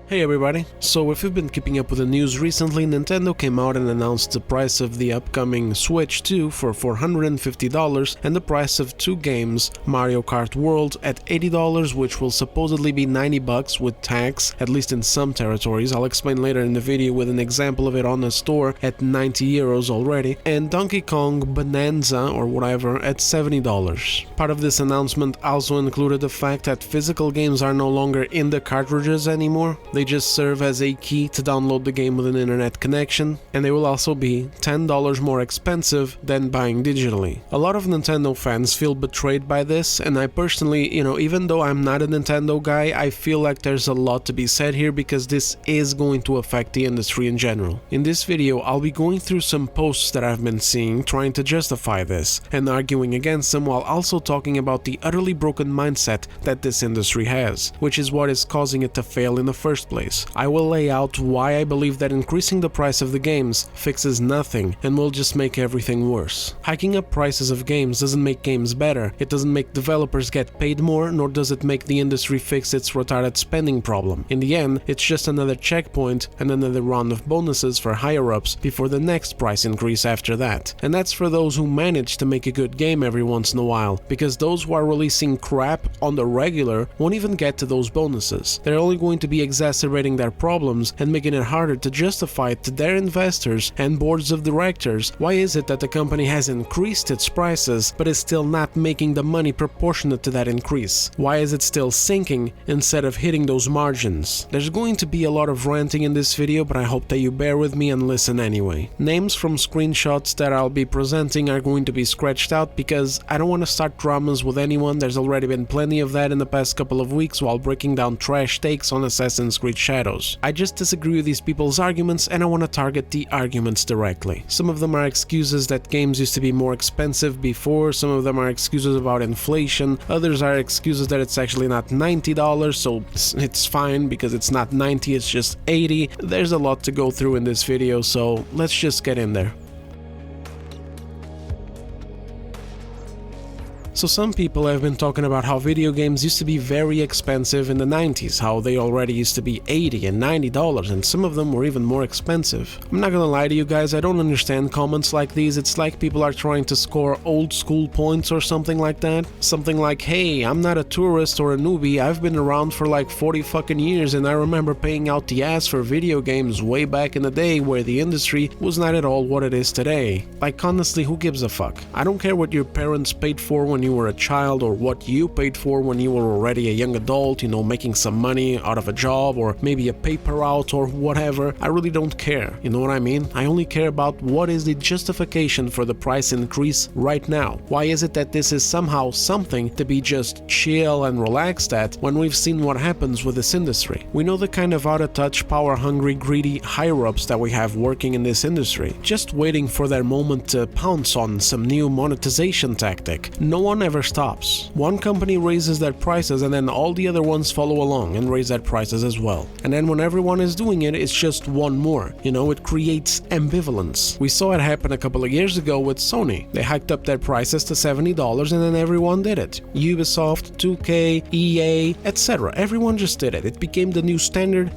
Hey everybody, so if you've been keeping up with the news recently, Nintendo came out and announced the price of the upcoming Switch 2 for $450 and the price of two games, Mario Kart World at $80, which will supposedly be $90 with tax, at least in some territories. I'll explain later in the video with an example of it on the store at 90 euros already, and Donkey Kong Bonanza or whatever at $70. Part of this announcement also included the fact that physical games are no longer in the cartridges anymore. They just serve as a key to download the game with an internet connection, and they will also be $10 more expensive than buying digitally. A lot of Nintendo fans feel betrayed by this, and I personally, even though I'm not a Nintendo guy, I feel like there's a lot to be said here because this is going to affect the industry in general. In this video, I'll be going through some posts that I've been seeing trying to justify this, and arguing against them while also talking about the utterly broken mindset that this industry has, which is what is causing it to fail in the first place. I will lay out why I believe that increasing the price of the games fixes nothing and will just make everything worse. Hiking up prices of games doesn't make games better, it doesn't make developers get paid more, nor does it make the industry fix its retarded spending problem. In the end, it's just another checkpoint and another round of bonuses for higher-ups before the next price increase after that. And that's for those who manage to make a good game every once in a while, because those who are releasing crap on the regular won't even get to those bonuses. They're only going to be exacerbating their problems and making it harder to justify it to their investors and boards of directors. Why is it that the company has increased its prices but is still not making the money proportionate to that increase? Why is it still sinking instead of hitting those margins? There's going to be a lot of ranting in this video, but I hope that you bear with me and listen anyway. Names from screenshots that I'll be presenting are going to be scratched out because I don't want to start dramas with anyone. There's already been plenty of that in the past couple of weeks while breaking down trash takes on Assassin's Creed Shadows. I just disagree with these people's arguments and I want to target the arguments directly. Some of them are excuses that games used to be more expensive before, some of them are excuses about inflation, others are excuses that it's actually not $90, so it's fine because it's not 90, it's just 80. There's a lot to go through in this video, so let's just get in there. So some people have been talking about how video games used to be very expensive in the 90s, how they already used to be $80 and $90 and some of them were even more expensive. I'm not gonna lie to you guys, I don't understand comments like these. It's like people are trying to score old school points or something like that. Something like, hey, I'm not a tourist or a newbie, I've been around for like 40 fucking years and I remember paying out the ass for video games way back in the day where the industry was not at all what it is today. Like honestly, who gives a fuck? I don't care what your parents paid for when you were a child or what you paid for when you were already a young adult, making some money out of a job or maybe a paper route or whatever. I really don't care, you know what I mean? I only care about what is the justification for the price increase right now. Why is it that this is somehow something to be just chill and relaxed at when we've seen what happens with this industry? We know the kind of out-of-touch, power-hungry, greedy higher-ups that we have working in this industry, just waiting for their moment to pounce on some new monetization tactic. No one ever stops. One company raises their prices and then all the other ones follow along and raise their prices as well. And then when everyone is doing it, it's just one more. It creates ambivalence. We saw it happen a couple of years ago with Sony. They hiked up their prices to $70 and then everyone did it. Ubisoft, 2K, EA, etc. Everyone just did it. It became the new standard.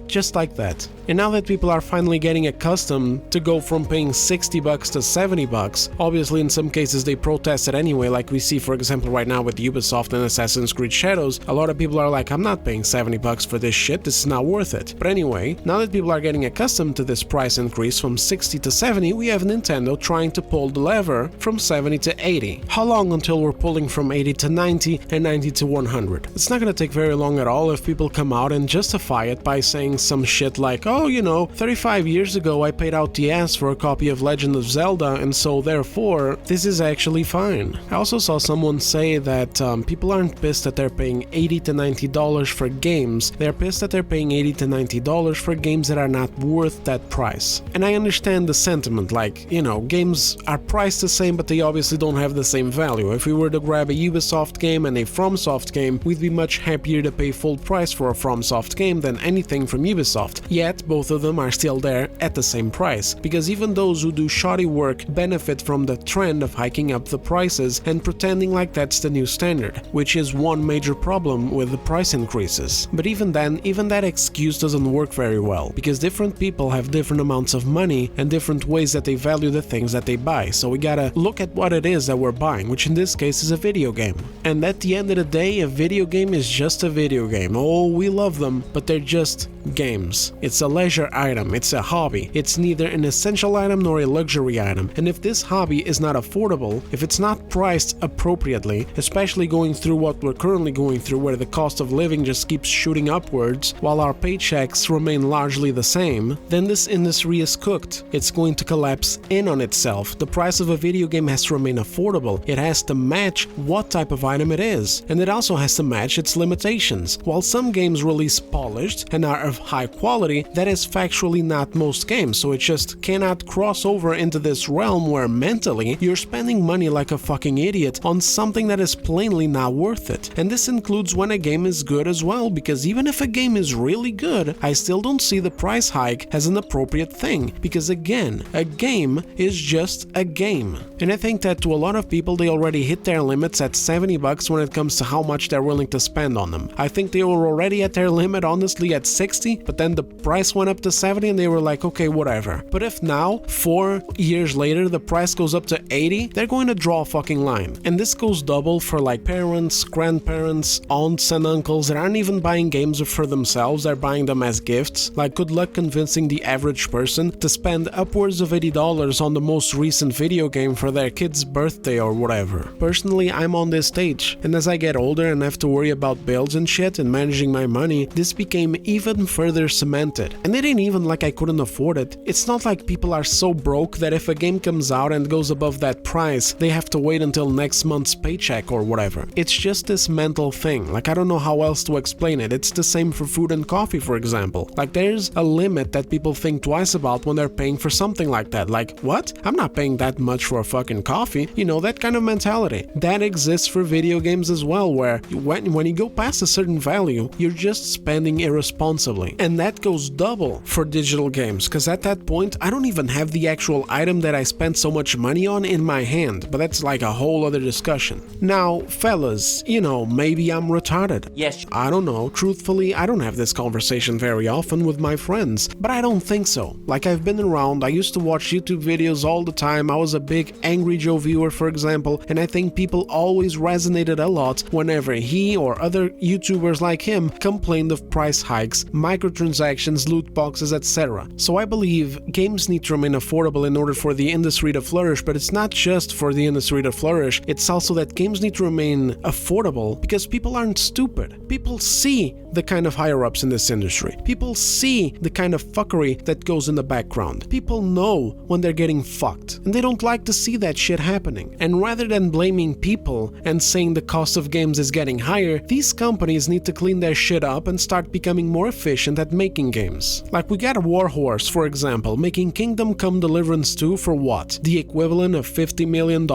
Just like that. And now that people are finally getting accustomed to go from paying $60 to $70, obviously in some cases they protest it anyway, like we see for example right now with Ubisoft and Assassin's Creed Shadows. A lot of people are like, I'm not paying $70 for this shit, this is not worth it. But anyway, now that people are getting accustomed to this price increase from 60 to 70, we have Nintendo trying to pull the lever from 70 to 80. How long until we're pulling from 80 to 90 and 90 to 100? It's not gonna take very long at all if people come out and justify it by saying some shit like, oh, 35 years ago I paid out the ass for a copy of Legend of Zelda and so therefore this is actually fine. I also saw someone say that people aren't pissed that they're paying $80 to $90 for games, they're pissed that they're paying $80 to $90 for games that are not worth that price. And I understand the sentiment, like, games are priced the same but they obviously don't have the same value. If we were to grab a Ubisoft game and a FromSoft game, we'd be much happier to pay full price for a FromSoft game than anything from Ubisoft. Yet both of them are still there at the same price, because even those who do shoddy work benefit from the trend of hiking up the prices and pretending like that's the new standard, which is one major problem with the price increases. But even then, even that excuse doesn't work very well, because different people have different amounts of money and different ways that they value the things that they buy, so we gotta look at what it is that we're buying, which in this case is a video game. And at the end of the day, a video game is just a video game. Oh, we love them, but they're just games. It's a leisure item, it's a hobby. It's neither an essential item nor a luxury item, and if this hobby is not affordable, if it's not priced appropriately, especially going through what we're currently going through, where the cost of living just keeps shooting upwards while our paychecks remain largely the same, then this industry is cooked. It's going to collapse in on itself. The price of a video game has to remain affordable. It has to match what type of item it is, and it also has to match its limitations. While some games release polished and are of high quality, that is factually not most games, so it just cannot cross over into this realm where mentally you're spending money like a fucking idiot on something that is plainly not worth it. And this includes when a game is good as well, because even if a game is really good, I still don't see the price hike as an appropriate thing, because again, a game is just a game. And I think that to a lot of people, they already hit their limits at $70 when it comes to how much they're willing to spend on them. I think they were already at their limit honestly at 60, but then the price went up to 70 and they were like, okay, whatever. But if now, 4 years later, the price goes up to 80, they're going to draw a fucking line. And this goes double for like parents, grandparents, aunts and uncles that aren't even buying games for themselves, they're buying them as gifts. Like, good luck convincing the average person to spend upwards of $80 on the most recent video game for their kid's birthday or whatever. Personally, I'm on this stage, and as I get older and have to worry about bills and shit and managing my money, this became even further cemented. And it ain't even like I couldn't afford it. It's not like people are so broke that if a game comes out and goes above that price, they have to wait until next month's paycheck or whatever. It's just this mental thing. Like, I don't know how else to explain it. It's the same for food and coffee, for example. Like, there's a limit that people think twice about when they're paying for something like that. Like, what? I'm not paying that much for a fucking coffee. You know, that kind of mentality. That exists for video games as well, where when you go past a certain value, you're just spending irresponsibly. And that goes double for digital games, because at that point, I don't even have the actual item that I spent so much money on in my hand, but that's like a whole other discussion. Now, fellas, you know, maybe I'm retarded. Yes. I don't know. Truthfully, I don't have this conversation very often with my friends, but I don't think so. Like, I've been around, I used to watch YouTube videos all the time, I was a big Angry Joe viewer, for example, and I think people always resonated a lot whenever he or other YouTubers like him complained of price hikes, microtransactions, loot boxes, etc. So I believe games need to remain affordable in order for the industry to flourish, but it's not just for the industry to flourish, it's also that games need to remain affordable because people aren't stupid. People see the kind of higher-ups in this industry. People see the kind of fuckery that goes in the background. People know when they're getting fucked, and they don't like to see that shit happening. And rather than blaming people and saying the cost of games is getting higher, these companies need to clean their shit up and start becoming more efficient at making games. Like, we got Warhorse, for example, making Kingdom Come Deliverance 2 for what? The equivalent of $50 million?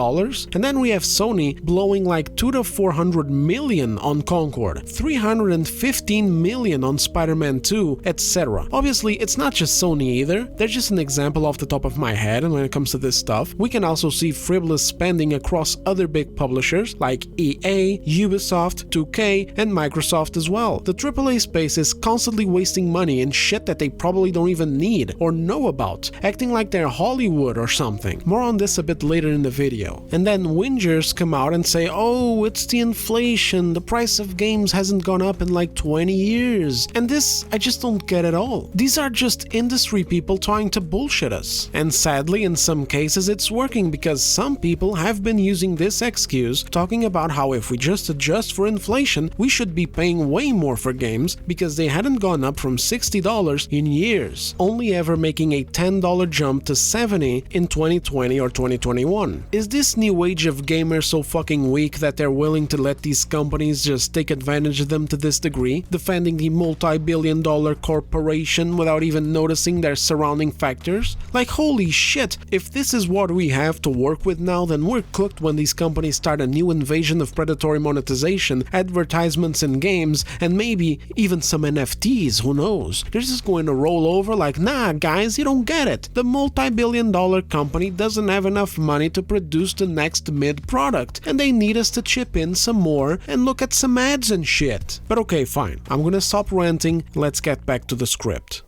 And then we have Sony blowing like $200 to $400 million on Concord, $315 million on Spider-Man 2, etc. Obviously, it's not just Sony either. They're just an example off the top of my head, and when it comes to this stuff, we can also see frivolous spending across other big publishers like EA, Ubisoft, 2K, and Microsoft as well. The AAA space is constantly wasting money in shit that they probably don't even need or know about, acting like they're Hollywood or something. More on this a bit later in the video. And then whingers come out and say, oh, it's the inflation, the price of games hasn't gone up in like 20 years. And this, I just don't get at all. These are just industry people trying to bullshit us. And sadly, in some cases, it's working because some people have been using this excuse, talking about how if we just adjust for inflation, we should be paying way more for games because they hadn't gone up from $60 in years, only ever making a $10 jump to $70 in 2020 or 2021. Is this new age of gamers so fucking weak that they're willing to let these companies just take advantage of them to this degree, defending the multi-billion-dollar corporation without even noticing their surrounding factors? Like, holy shit, if this is what we have to work with now, then we're cooked when these companies start a new invasion of predatory monetization, advertisements in games, and maybe even some NFTs. days, who knows? They're just going to roll over like, nah guys, you don't get it. The multi-billion-dollar company doesn't have enough money to produce the next mid product, and they need us to chip in some more and look at some ads and shit. But okay, fine, I'm gonna stop ranting, let's get back to the script.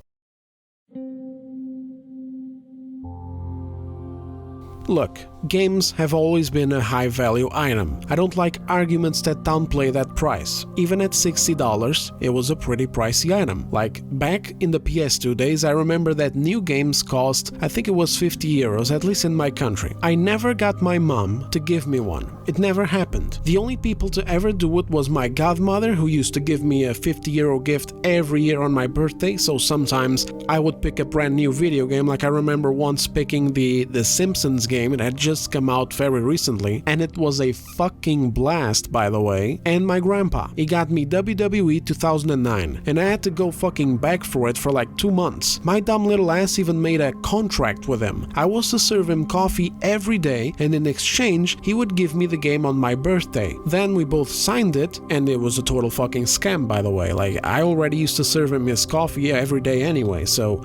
Look, games have always been a high-value item. I don't like arguments that downplay that price. Even at $60, it was a pretty pricey item. Like, back in the PS2 days, I remember that new games cost, I think it was 50 euros, at least in my country. I never got my mom to give me one. It never happened. The only people to ever do it was my godmother, who used to give me a 50-euro gift every year on my birthday, so sometimes I would pick a brand new video game. Like, I remember once picking the Simpsons game. It had just come out very recently, and it was a fucking blast, by the way. And my grandpa, he got me WWE 2009, and I had to go fucking back for it for like 2 months. My dumb little ass even made a contract with him. I was to serve him coffee every day, and in exchange, he would give me the game on my birthday. Then we both signed it, and it was a total fucking scam, by the way. Like, I already used to serve him his coffee every day anyway, so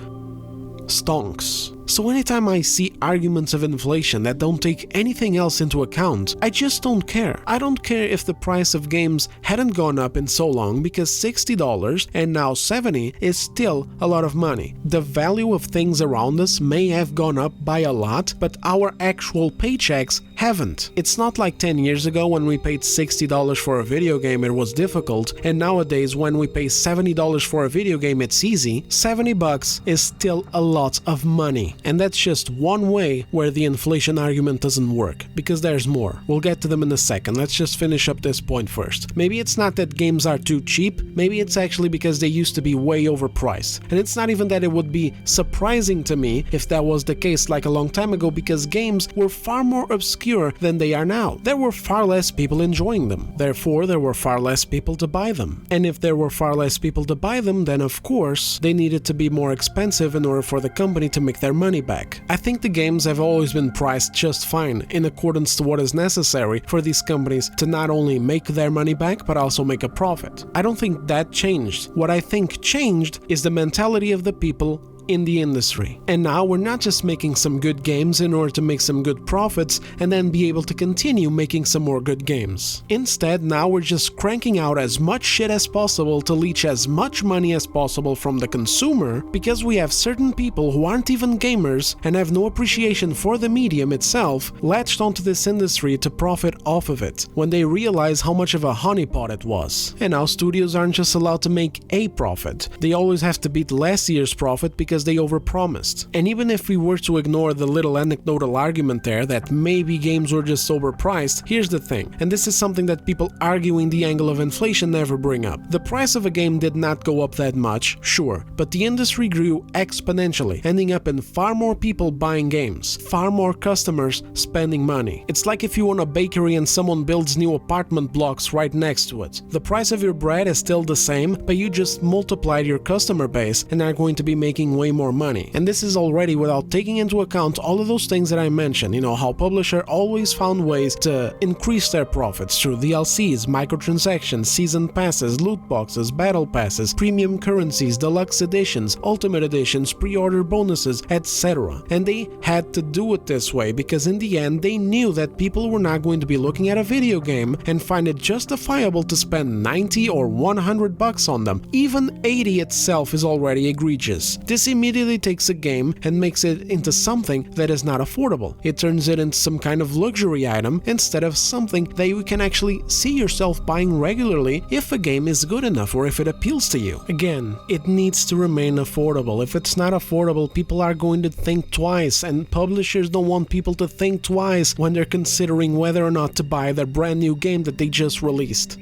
stonks. So anytime I see arguments of inflation that don't take anything else into account, I just don't care. I don't care if the price of games hadn't gone up in so long, because $60 and now $70 is still a lot of money. The value of things around us may have gone up by a lot, but our actual paychecks haven't. It's not like 10 years ago when we paid $60 for a video game it was difficult, and nowadays when we pay $70 for a video game it's easy. $70 is still a lot of money. And that's just one way where the inflation argument doesn't work, because there's more. We'll get to them in a second. Let's just finish up this point first. Maybe it's not that games are too cheap, maybe it's actually because they used to be way overpriced. And it's not even that it would be surprising to me if that was the case like a long time ago, because games were far more obscure than they are now. There were far less people enjoying them, therefore there were far less people to buy them. And if there were far less people to buy them, then of course they needed to be more expensive in order for the company to make their money back. I think the games have always been priced just fine, in accordance to what is necessary for these companies to not only make their money back but also make a profit. I don't think that changed. What I think changed is the mentality of the people in the industry. And now we're not just making some good games in order to make some good profits and then be able to continue making some more good games. Instead, now we're just cranking out as much shit as possible to leech as much money as possible from the consumer, because we have certain people who aren't even gamers and have no appreciation for the medium itself latched onto this industry to profit off of it, when they realize how much of a honeypot it was. And now studios aren't just allowed to make a profit, they always have to beat last year's profit because they overpromised. And even if we were to ignore the little anecdotal argument there that maybe games were just overpriced, here's the thing, and this is something that people arguing the angle of inflation never bring up. The price of a game did not go up that much, sure, but the industry grew exponentially, ending up in far more people buying games, far more customers spending money. It's like if you own a bakery and someone builds new apartment blocks right next to it. The price of your bread is still the same, but you just multiplied your customer base and are going to be making way more money. And this is already without taking into account all of those things that I mentioned, you know, how publisher always found ways to increase their profits through DLCs, microtransactions, season passes, loot boxes, battle passes, premium currencies, deluxe editions, ultimate editions, pre-order bonuses, etc. And they had to do it this way because in the end they knew that people were not going to be looking at a video game and find it justifiable to spend 90 or 100 bucks on them. Even 80 itself is already egregious. This immediately takes a game and makes it into something that is not affordable. It turns it into some kind of luxury item instead of something that you can actually see yourself buying regularly if a game is good enough or if it appeals to you. Again, it needs to remain affordable. If it's not affordable, people are going to think twice, and publishers don't want people to think twice when they're considering whether or not to buy their brand new game that they just released.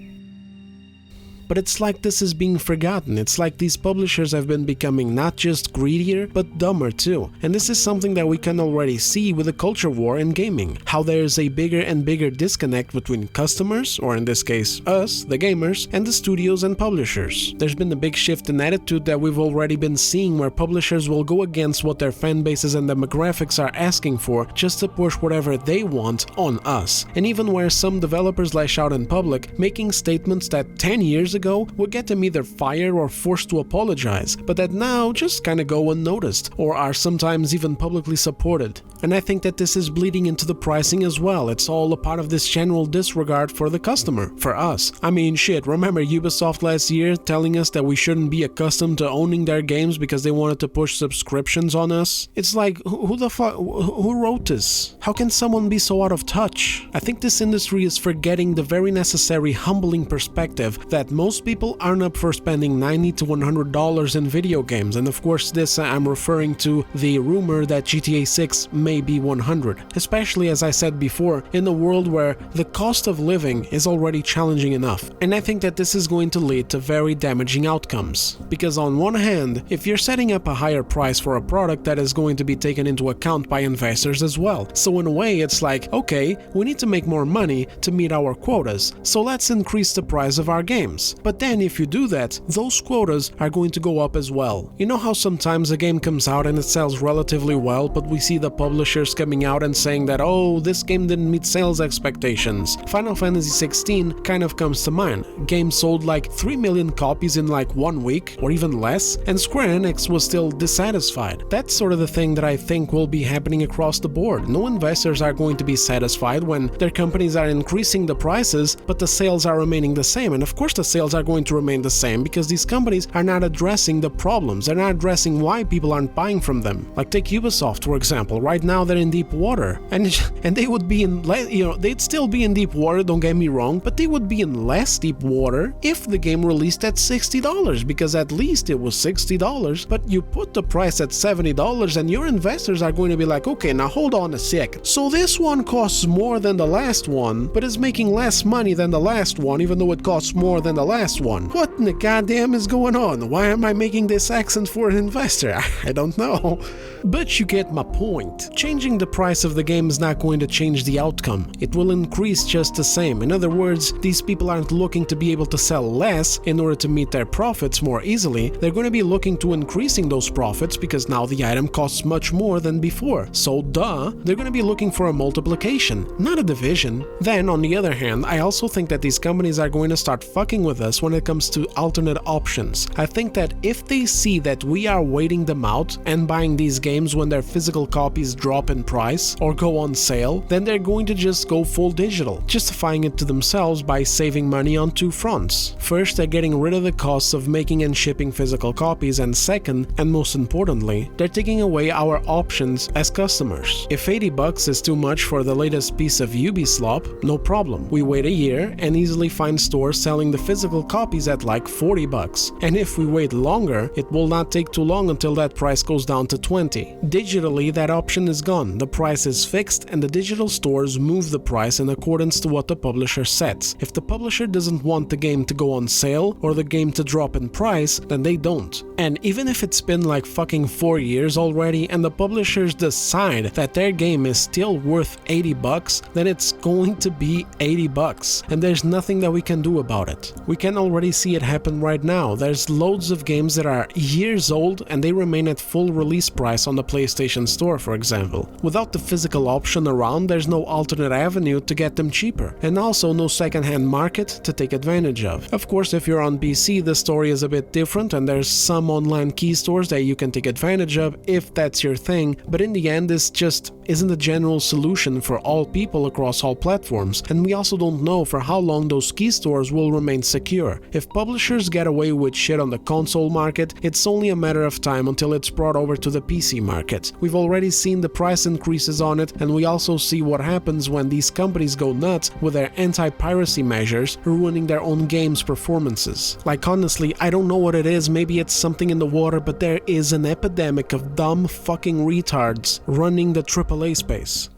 But it's like this is being forgotten. It's like these publishers have been becoming not just greedier, but dumber too. And this is something that we can already see with the culture war in gaming. How there is a bigger and bigger disconnect between customers, or in this case us, the gamers, and the studios and publishers. There's been a big shift in attitude that we've already been seeing, where publishers will go against what their fan bases and demographics are asking for just to push whatever they want on us. And even where some developers lash out in public, making statements that 10 years ago would get them either fired or forced to apologize, but that now just kinda go unnoticed, or are sometimes even publicly supported. And I think that this is bleeding into the pricing as well. It's all a part of this general disregard for the customer, for us. I mean, shit, remember Ubisoft last year telling us that we shouldn't be accustomed to owning their games because they wanted to push subscriptions on us? It's like, who the fuck, who wrote this? How can someone be so out of touch? I think this industry is forgetting the very necessary humbling perspective that most people aren't up for spending $90 to $100 in video games, and of course this I'm referring to the rumor that GTA 6 may be $100, especially as I said before, in a world where the cost of living is already challenging enough. And I think that this is going to lead to very damaging outcomes, because on one hand, if you're setting up a higher price for a product, that is going to be taken into account by investors as well. So in a way it's like, okay, we need to make more money to meet our quotas, so let's increase the price of our games. But then if you do that, those quotas are going to go up as well. You know how sometimes a game comes out and it sells relatively well, but we see the publishers coming out and saying that, oh, this game didn't meet sales expectations. Final Fantasy 16 kind of comes to mind. Game sold like 3 million copies in like 1 week, or even less, and Square Enix was still dissatisfied. That's sort of the thing that I think will be happening across the board. No investors are going to be satisfied when their companies are increasing the prices, but the sales are remaining the same. And of course the sales are going to remain the same because these companies are not addressing the problems. They're not addressing why people aren't buying from them. Like take Ubisoft, for example. Right now they're in deep water, and they would be in, they'd still be in deep water, don't get me wrong, but they would be in less deep water if the game released at $60, because at least it was $60, but you put the price at $70 and your investors are going to be like, okay, now hold on a sec. So this one costs more than the last one, but is making less money than the last one, even though it costs more than the last one. What in the goddamn is going on? Why am I making this accent for an investor? I don't know. But you get my point. Changing the price of the game is not going to change the outcome. It will increase just the same. In other words, these people aren't looking to be able to sell less in order to meet their profits more easily. They're going to be looking to increasing those profits because now the item costs much more than before. So duh, they're going to be looking for a multiplication, not a division. Then on the other hand, I also think that these companies are going to start fucking with us when it comes to alternate options. I think that if they see that we are waiting them out and buying these games when their physical copies drop in price or go on sale, then they're going to just go full digital, justifying it to themselves by saving money on two fronts. First, they're getting rid of the costs of making and shipping physical copies, and second, and most importantly, they're taking away our options as customers. If $80 is too much for the latest piece of Ubislop, no problem. We wait a year and easily find stores selling the physical copies at like $40. And if we wait longer, it will not take too long until that price goes down to $20. Digitally, that option is gone. The price is fixed and the digital stores move the price in accordance to what the publisher sets. If the publisher doesn't want the game to go on sale or the game to drop in price, then they don't. And even if it's been like fucking 4 years already and the publishers decide that their game is still worth $80, then it's going to be $80, and there's nothing that we can do about it. We can already see it happen right now. There's loads of games that are years old and they remain at full release price on the PlayStation Store, for example. Without the physical option around, there's no alternate avenue to get them cheaper, and also no second-hand market to take advantage of. Of course, if you're on PC, the story is a bit different and there's some online key stores that you can take advantage of if that's your thing, but in the end this just isn't a general solution for all people across all platforms, and we also don't know for how long those key stores will remain secure. If publishers get away with shit on the console market, it's only a matter of time until it's brought over to the PC market. We've already seen the price increases on it, and we also see what happens when these companies go nuts with their anti-piracy measures, ruining their own games' performances. Like honestly, I don't know what it is, maybe it's something in the water, but there is an epidemic of dumb fucking retards running the AAA space.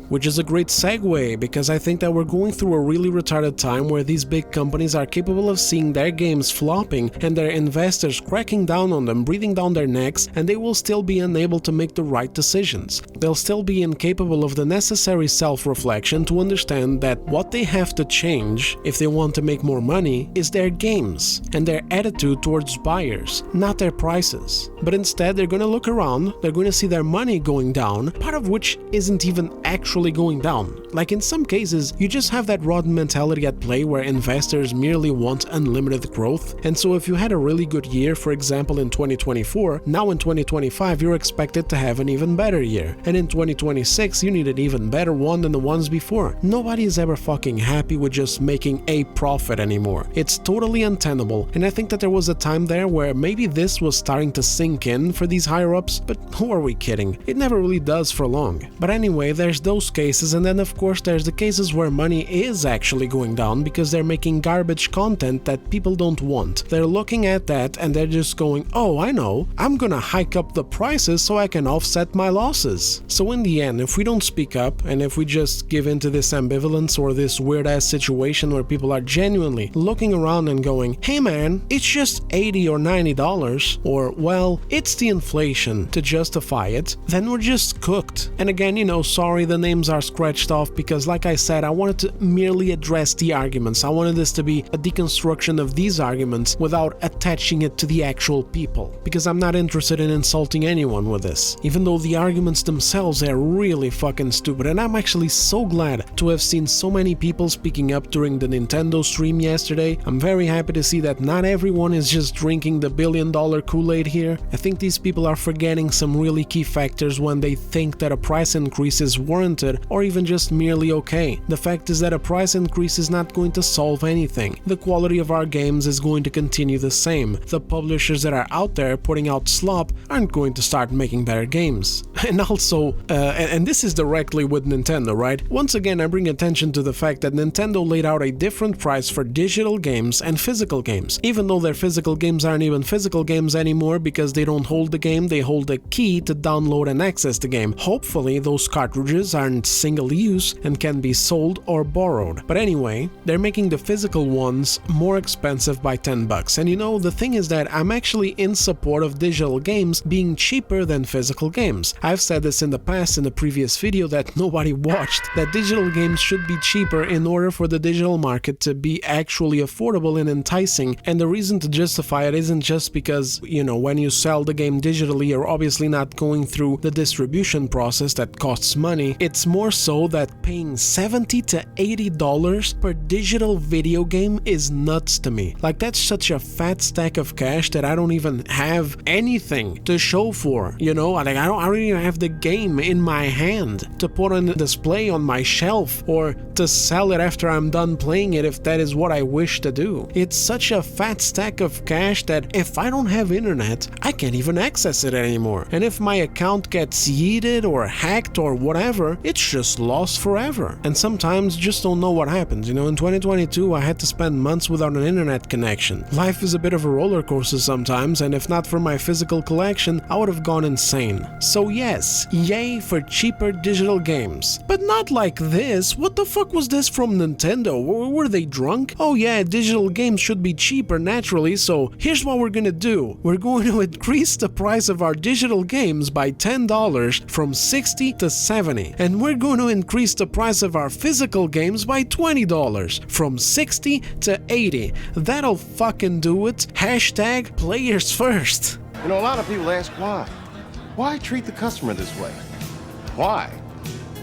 Which is a great segue, because I think that we're going through a really retarded time where these big companies are capable of seeing their games flopping and their investors cracking down on them, breathing down their necks, and they will still be unable to make the right decisions. They'll still be incapable of the necessary self-reflection to understand that what they have to change if they want to make more money is their games and their attitude towards buyers, not their prices. But instead they're going to look around, they're going to see their money going down, part of which isn't even actually actually going down. Like in some cases, you just have that rotten mentality at play where investors merely want unlimited growth, and so if you had a really good year, for example in 2024, now in 2025 you're expected to have an even better year, and in 2026 you need an even better one than the ones before. Nobody is ever fucking happy with just making a profit anymore. It's totally untenable, and I think that there was a time there where maybe this was starting to sink in for these higher-ups, but who are we kidding? It never really does for long. But anyway, there's those cases, and then of course there's the cases where money is actually going down because they're making garbage content that people don't want. They're looking at that and they're just going, oh, I know, I'm gonna hike up the prices so I can offset my losses. So in the end, if we don't speak up, and if we just give into this ambivalence or this weird-ass situation where people are genuinely looking around and going, hey man, it's just $80 or $90, or well, it's the inflation to justify it, then we're just cooked. And again, you know, sorry the names are scratched off because like I said, I wanted to merely address the arguments. I wanted this to be a deconstruction of these arguments without attaching it to the actual people, because I'm not interested in insulting anyone with this, even though the arguments themselves are really fucking stupid. And I'm actually so glad to have seen so many people speaking up during the Nintendo stream yesterday. I'm very happy to see that not everyone is just drinking the billion-dollar Kool-Aid here. I think these people are forgetting some really key factors when they think that a price increase is warranted or even just merely okay. The fact is that a price increase is not going to solve anything. The quality of our games is going to continue the same. The publishers that are out there putting out slop aren't going to start making better games. And also, and this is directly with Nintendo, right? Once again, I bring attention to the fact that Nintendo laid out a different price for digital games and physical games, even though their physical games aren't even physical games anymore because they don't hold the game, they hold a key to download and access the game. Hopefully, those cartridges aren't single-use and can be sold or borrowed. But anyway, they're making the physical ones more expensive by $10. And you know, the thing is that I'm actually in support of digital games being cheaper than physical games. I've said this in the past in a previous video that nobody watched, that digital games should be cheaper in order for the digital market to be actually affordable and enticing. And the reason to justify it isn't just because, you know, when you sell the game digitally, you're obviously not going through the distribution process that costs money. It's more so that paying $70 to $80 per digital video game is nuts to me. Like, that's such a fat stack of cash that I don't even have anything to show for, you know? Like, I don't even have the game in my hand to put on display on my shelf or to sell it after I'm done playing it if that is what I wish to do. It's such a fat stack of cash that if I don't have internet, I can't even access it anymore. And if my account gets yeeted or hacked or whatever, it's just lost forever. And sometimes just don't know what happens. You know, in 2022, I had to spend months without an internet connection. Life is a bit of a roller coaster sometimes, and if not for my physical collection, I would have gone insane. So yes, yay for cheaper digital games. But not like this. What the fuck was this from Nintendo? Were they drunk? Oh yeah, digital games should be cheaper naturally, so here's what we're gonna do. We're going to increase the price of our digital games by $10 from $60 to $70, and we're going to increase the price of our physical games by $20 from $60 to $80. That'll fucking do it. Hashtag players first. You know, a lot of people ask why. Why treat the customer this way? Why?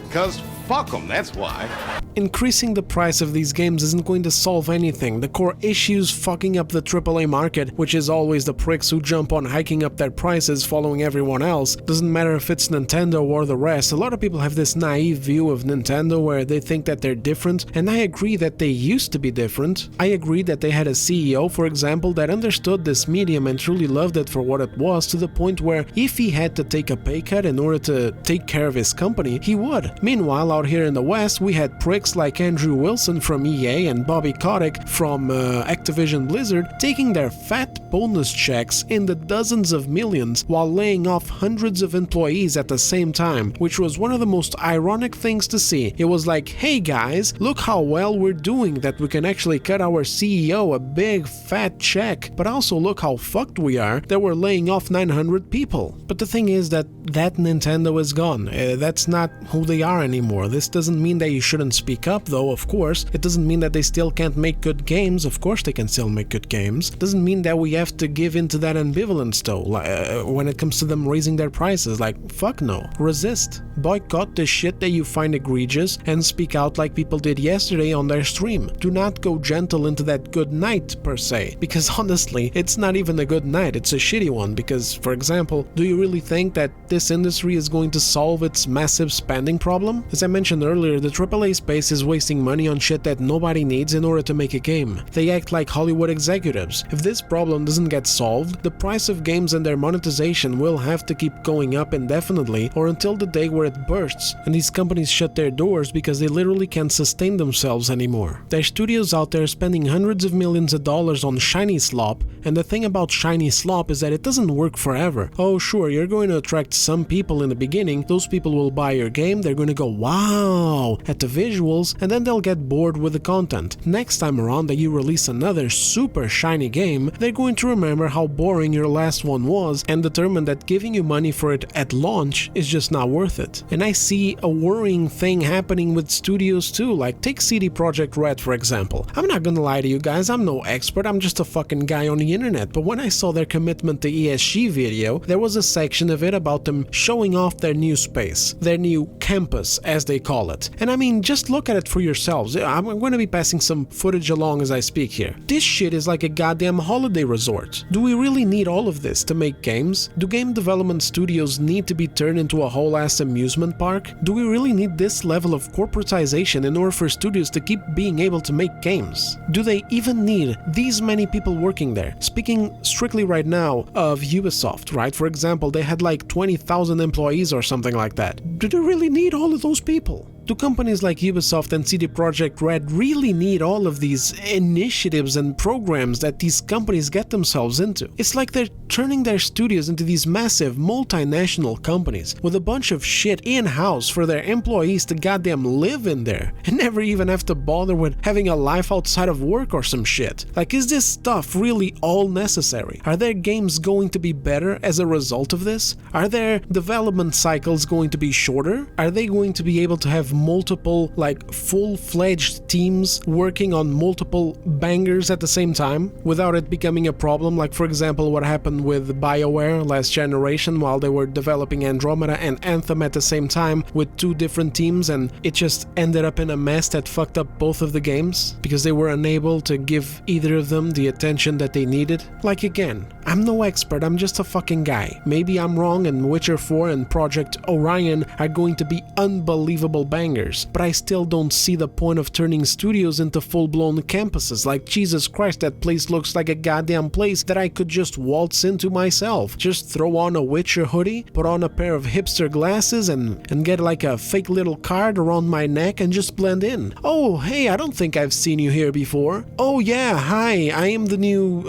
Because fuck them, that's why. Increasing the price of these games isn't going to solve anything. The core issues fucking up the AAA market, which is always the pricks who jump on hiking up their prices following everyone else. Doesn't matter if it's Nintendo or the rest. A lot of people have this naive view of Nintendo where they think that they're different, and I agree that they used to be different. I agree that they had a CEO, for example, that understood this medium and truly loved it for what it was, to the point where if he had to take a pay cut in order to take care of his company, he would. Meanwhile, out here in the West, we had pricks like Andrew Wilson from EA and Bobby Kotick from Activision Blizzard taking their fat bonus checks in the dozens of millions while laying off hundreds of employees at the same time, which was one of the most ironic things to see. It was like, hey guys, look how well we're doing that we can actually cut our CEO a big fat check, but also look how fucked we are that we're laying off 900 people. But the thing is that Nintendo is gone. That's not who they are anymore. anymore. This doesn't mean that you shouldn't speak up, though, of course. It doesn't mean that they still can't make good games. Of course they can still make good games. It doesn't mean that we have to give into that ambivalence, though, when it comes to them raising their prices. Like, fuck no. Resist. Boycott the shit that you find egregious and speak out like people did yesterday on their stream. Do not go gentle into that good night, per se, because honestly, it's not even a good night, it's a shitty one, because, for example, do you really think that this industry is going to solve its massive spending problem? As I mentioned earlier, the AAA space is wasting money on shit that nobody needs in order to make a game. They act like Hollywood executives. If this problem doesn't get solved, the price of games and their monetization will have to keep going up indefinitely, or until the day where it bursts and these companies shut their doors because they literally can't sustain themselves anymore. There's studios out there spending hundreds of millions of dollars on shiny slop, and the thing about shiny slop is that it doesn't work forever. Oh sure, you're going to attract some people in the beginning, those people will buy your game, they're going to go wow at the visuals, and then they'll get bored with the content. Next time around that you release another super shiny game, they're going to remember how boring your last one was and determine that giving you money for it at launch is just not worth it. And I see a worrying thing happening with studios too, like take CD Projekt Red for example. I'm not gonna lie to you guys, I'm no expert, I'm just a fucking guy on the internet, but when I saw their commitment to ESG video, there was a section of it about them showing off their new space, their new campus as they call it. And I mean, just look at it for yourselves. I'm going to be passing some footage along as I speak here. This shit is like a goddamn holiday resort. Do we really need all of this to make games? Do game development studios need to be turned into a whole ass amusement park? Do we really need this level of corporatization in order for studios to keep being able to make games? Do they even need these many people working there? Speaking strictly right now of Ubisoft, right? For example, they had like 20,000 employees or something like that. Do they really need all of those people? Do companies like Ubisoft and CD Projekt Red really need all of these initiatives and programs that these companies get themselves into? It's like they're turning their studios into these massive multinational companies with a bunch of shit in-house for their employees to goddamn live in there and never even have to bother with having a life outside of work or some shit. Like, is this stuff really all necessary? Are their games going to be better as a result of this? Are their development cycles going to be shorter? Are they going to be able to have multiple, like, full-fledged teams working on multiple bangers at the same time without it becoming a problem? Like, for example, what happened with BioWare last generation while they were developing Andromeda and Anthem at the same time with two different teams, and it just ended up in a mess that fucked up both of the games because they were unable to give either of them the attention that they needed. Like, again, I'm no expert, I'm just a fucking guy. Maybe I'm wrong and Witcher 4 and Project Orion are going to be unbelievable bangers, but I still don't see the point of turning studios into full-blown campuses. Like, Jesus Christ, that place looks like a goddamn place that I could just waltz into myself. Just throw on a Witcher hoodie, put on a pair of hipster glasses and get like a fake little card around my neck and just blend in. Oh, hey, I don't think I've seen you here before. Oh yeah, hi, I am the new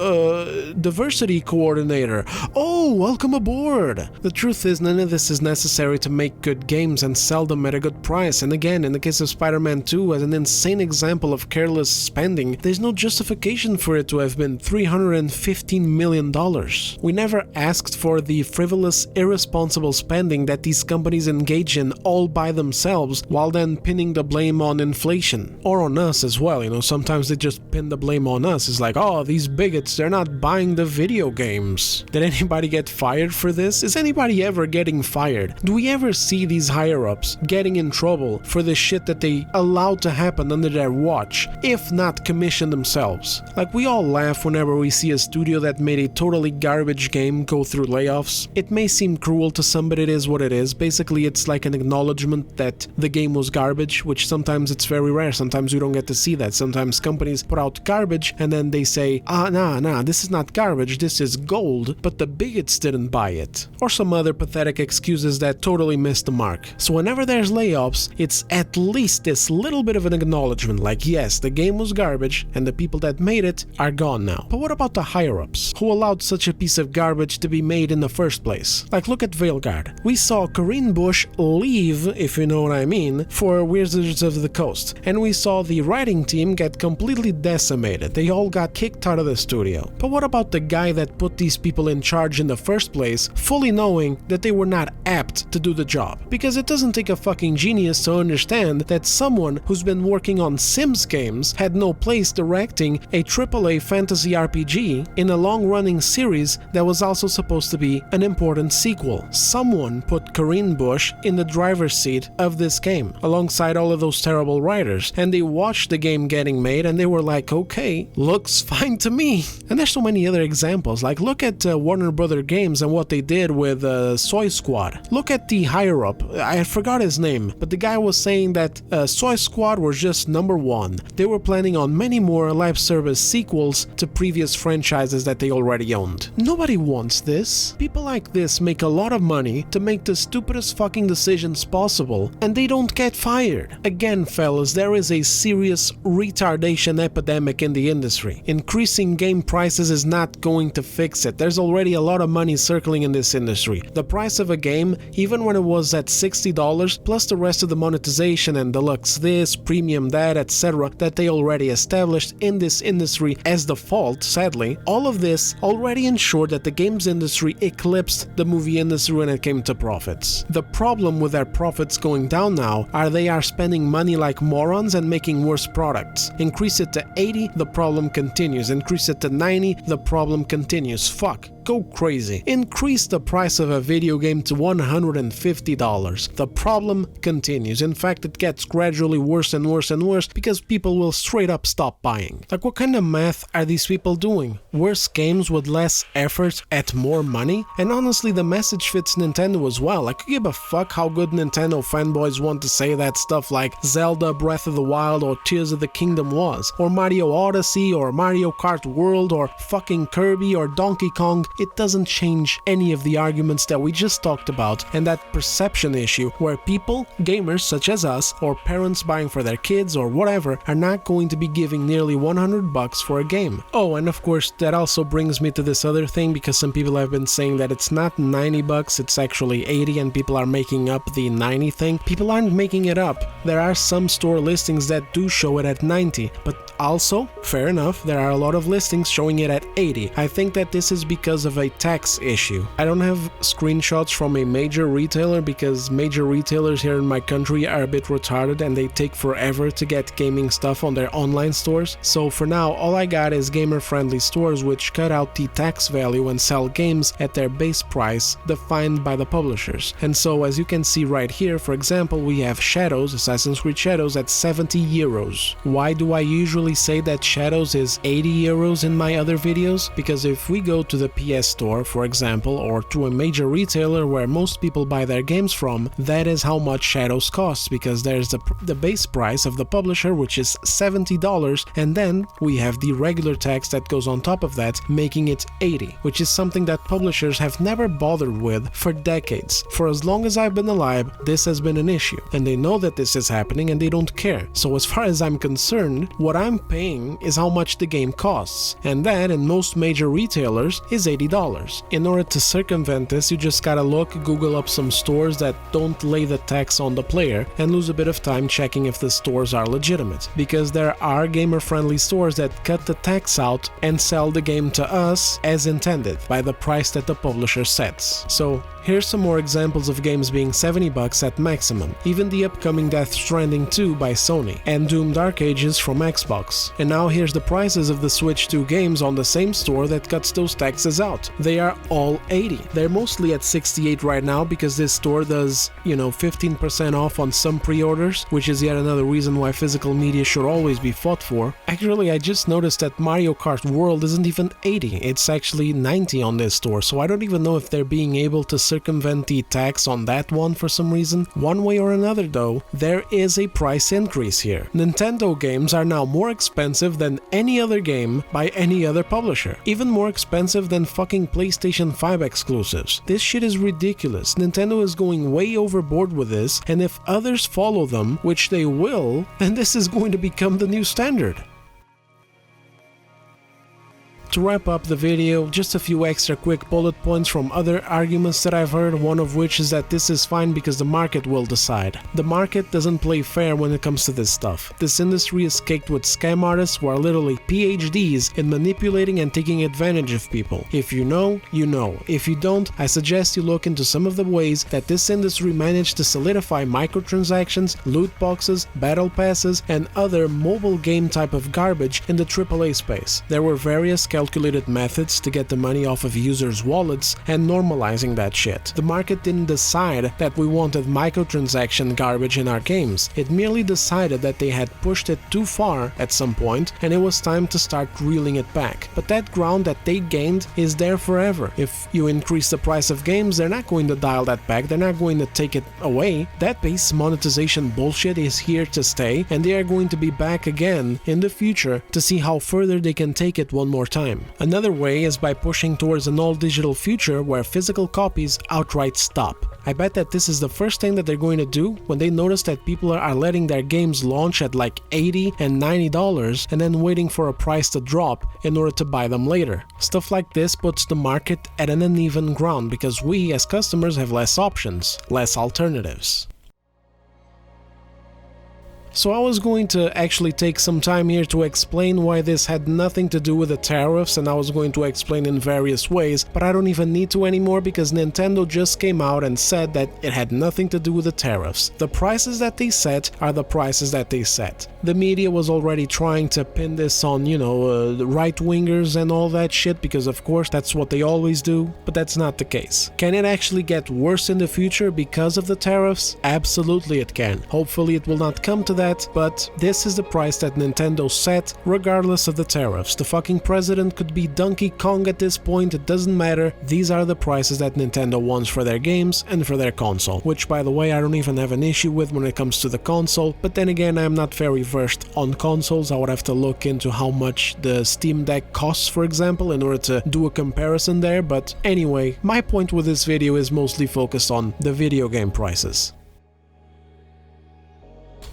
diversity coordinator. Oh, welcome aboard. The truth is, none of this is necessary to make good games and sell them at a good price. And again, in the case of Spider-Man 2, as an insane example of careless spending, there's no justification for it to have been $315 million. We never asked for the frivolous, irresponsible spending that these companies engage in all by themselves, while then pinning the blame on inflation. Or on us as well, you know, sometimes they just pin the blame on us. It's like, oh, these bigots, they're not buying the video games. Did anybody get fired for this? Is anybody ever getting fired? Do we ever see these higher-ups getting in trouble for the shit that they allowed to happen under their watch, if not commissioned themselves? Like, we all laugh whenever we see a studio that made a totally garbage game go through layoffs. It may seem cruel to some, but it is what it is. Basically, it's like an acknowledgement that the game was garbage, which sometimes it's very rare. Sometimes we don't get to see that. Sometimes companies put out garbage and then they say, nah, this is not garbage, this is gold, but the bigots didn't buy it. Or some other pathetic excuses that totally miss the mark. So whenever there's layoffs, it's at least this little bit of an acknowledgement, like, yes, the game was garbage and the people that made it are gone now. But what about the higher-ups who allowed such a piece of garbage to be made in the first place? Like, look at Veilguard. We saw Corinne Bush leave, if you know what I mean, for Wizards of the Coast, and we saw the writing team get completely decimated. They all got kicked out of the studio. But what about the guy that that put these people in charge in the first place, fully knowing that they were not apt to do the job. Because it doesn't take a fucking genius to understand that someone who's been working on Sims games had no place directing a AAA fantasy RPG in a long-running series that was also supposed to be an important sequel. Someone put Corinne Bush in the driver's seat of this game, alongside all of those terrible writers, and they watched the game getting made and they were like, okay, looks fine to me. And there's so many other examples, like look at Warner Brother Games and what they did with Soy Squad. Look at the higher-up, I forgot his name, but the guy was saying that Soy Squad was just number one. They were planning on many more live service sequels to previous franchises that they already owned. Nobody wants this. People like this make a lot of money to make the stupidest fucking decisions possible, and they don't get fired. Again, fellas, there is a serious retardation epidemic in the industry. Increasing game prices is not going to fix it. There's already a lot of money circling in this industry. The price of a game, even when it was at $60, plus the rest of the monetization and deluxe this, premium that, etc., that they already established in this industry as default, sadly, all of this already ensured that the games industry eclipsed the movie industry when it came to profits. The problem with their profits going down now are they are spending money like morons and making worse products. Increase it to 80, the problem continues. Increase it to 90, the problem continues. Fuck. Go crazy. Increase the price of a video game to $150. The problem continues. In fact, it gets gradually worse and worse and worse because people will straight up stop buying. Like, what kind of math are these people doing? Worse games with less effort at more money? And honestly, the message fits Nintendo as well. I could give a fuck how good Nintendo fanboys want to say that stuff like Zelda Breath of the Wild or Tears of the Kingdom was, or Mario Odyssey or Mario Kart World or fucking Kirby or Donkey Kong. It doesn't change any of the arguments that we just talked about and that perception issue where people, gamers such as us, or parents buying for their kids or whatever, are not going to be giving nearly $100 for a game. Oh, and of course that also brings me to this other thing, because some people have been saying that it's not $90, it's actually 80, and people are making up the 90 thing. People aren't making it up. There are some store listings that do show it at 90, but also, fair enough, there are a lot of listings showing it at 80. I think that this is because of a tax issue. I don't have screenshots from a major retailer because major retailers here in my country are a bit retarded and they take forever to get gaming stuff on their online stores. So for now, all I got is gamer-friendly stores which cut out the tax value and sell games at their base price defined by the publishers. And so as you can see right here, for example, we have Shadows, Assassin's Creed Shadows at 70 euros. Why do I usually say that Shadows is 80 euros in my other videos? Because if we go to the PS Store, for example, or to a major retailer where most people buy their games from, that is how much Shadows costs, because there's the base price of the publisher, which is $70, and then we have the regular tax that goes on top of that, making it 80, which is something that publishers have never bothered with for decades. For as long as I've been alive, this has been an issue, and they know that this is happening and they don't care. So as far as I'm concerned, what I'm paying is how much the game costs, and that in most major retailers is $80. In order to circumvent this, you just gotta Google up some stores that don't lay the tax on the player and lose a bit of time checking if the stores are legitimate, because there are gamer-friendly stores that cut the tax out and sell the game to us as intended by the price that the publisher sets. So here's some more examples of games being $70 at maximum, even the upcoming Death Stranding 2 by Sony, and Doom Dark Ages from Xbox. And now here's the prices of the Switch 2 games on the same store that cuts those taxes out. They are all 80. They're mostly at 68 right now because this store does, 15% off on some pre-orders, which is yet another reason why physical media should always be fought for. Actually, I just noticed that Mario Kart World isn't even 80, it's actually 90 on this store, so I don't even know if they're being able to circumvent the tax on that one for some reason. One way or another though, there is a price increase here. Nintendo games are now more expensive than any other game by any other publisher. Even more expensive than fucking PlayStation 5 exclusives. This shit is ridiculous. Nintendo is going way overboard with this, and if others follow them, which they will, then this is going to become the new standard. To wrap up the video, just a few extra quick bullet points from other arguments that I've heard, one of which is that this is fine because the market will decide. The market doesn't play fair when it comes to this stuff. This industry is caked with scam artists who are literally PhDs in manipulating and taking advantage of people. If you know, you know. If you don't, I suggest you look into some of the ways that this industry managed to solidify microtransactions, loot boxes, battle passes, and other mobile game type of garbage in the AAA space. There were various calculated methods to get the money off of users' wallets and normalizing that shit. The market didn't decide that we wanted microtransaction garbage in our games. It merely decided that they had pushed it too far at some point and it was time to start reeling it back. But that ground that they gained is there forever. If you increase the price of games, they're not going to dial that back, they're not going to take it away. That base monetization bullshit is here to stay, and they are going to be back again in the future to see how further they can take it one more time. Another way is by pushing towards an all-digital future where physical copies outright stop. I bet that this is the first thing that they're going to do when they notice that people are letting their games launch at like $80 and $90 and then waiting for a price to drop in order to buy them later. Stuff like this puts the market at an uneven ground because we as customers have less options, less alternatives. So I was going to actually take some time here to explain why this had nothing to do with the tariffs, and I was going to explain in various ways, but I don't even need to anymore because Nintendo just came out and said that it had nothing to do with the tariffs. The prices that they set are the prices that they set. The media was already trying to pin this on, the right-wingers and all that shit because of course that's what they always do, but that's not the case. Can it actually get worse in the future because of the tariffs? Absolutely it can. Hopefully it will not come to that, but this is the price that Nintendo set regardless of the tariffs. The fucking president could be Donkey Kong at this point, it doesn't matter. These are the prices that Nintendo wants for their games and for their console, which by the way I don't even have an issue with when it comes to the console, but then again I'm not very versed on consoles. I would have to look into how much the Steam Deck costs, for example, in order to do a comparison there, but anyway, my point with this video is mostly focused on the video game prices.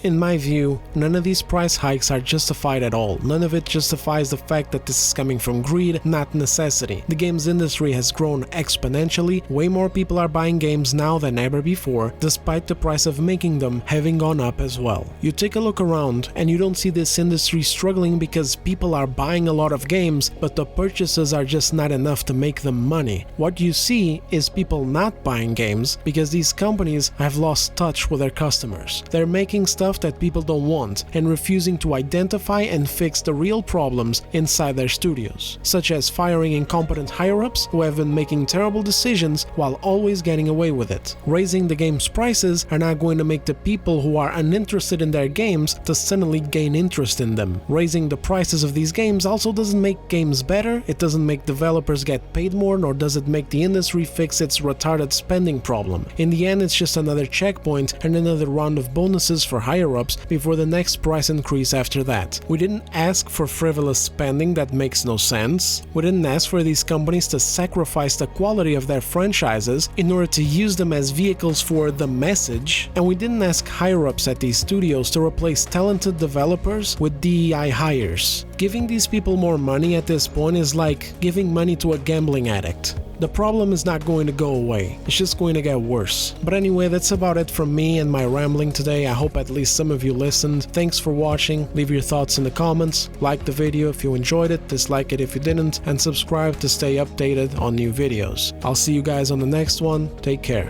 In my view, none of these price hikes are justified at all. None of it justifies the fact that this is coming from greed, not necessity. The games industry has grown exponentially, way more people are buying games now than ever before, despite the price of making them having gone up as well. You take a look around and you don't see this industry struggling because people are buying a lot of games, but the purchases are just not enough to make them money. What you see is people not buying games because these companies have lost touch with their customers. They're making stuff that people don't want and refusing to identify and fix the real problems inside their studios, such as firing incompetent higher-ups who have been making terrible decisions while always getting away with it. Raising the game's prices are not going to make the people who are uninterested in their games to suddenly gain interest in them. Raising the prices of these games also doesn't make games better, it doesn't make developers get paid more, nor does it make the industry fix its retarded spending problem. In the end, it's just another checkpoint and another round of bonuses for higher-ups before the next price increase after that. We didn't ask for frivolous spending that makes no sense. We didn't ask for these companies to sacrifice the quality of their franchises in order to use them as vehicles for the message, and we didn't ask higher-ups at these studios to replace talented developers with DEI hires. Giving these people more money at this point is like giving money to a gambling addict. The problem is not going to go away, it's just going to get worse. But anyway, that's about it from me and my rambling today. I hope at least some of you listened. Thanks for watching, leave your thoughts in the comments, like the video if you enjoyed it, dislike it if you didn't, and subscribe to stay updated on new videos. I'll see you guys on the next one, take care.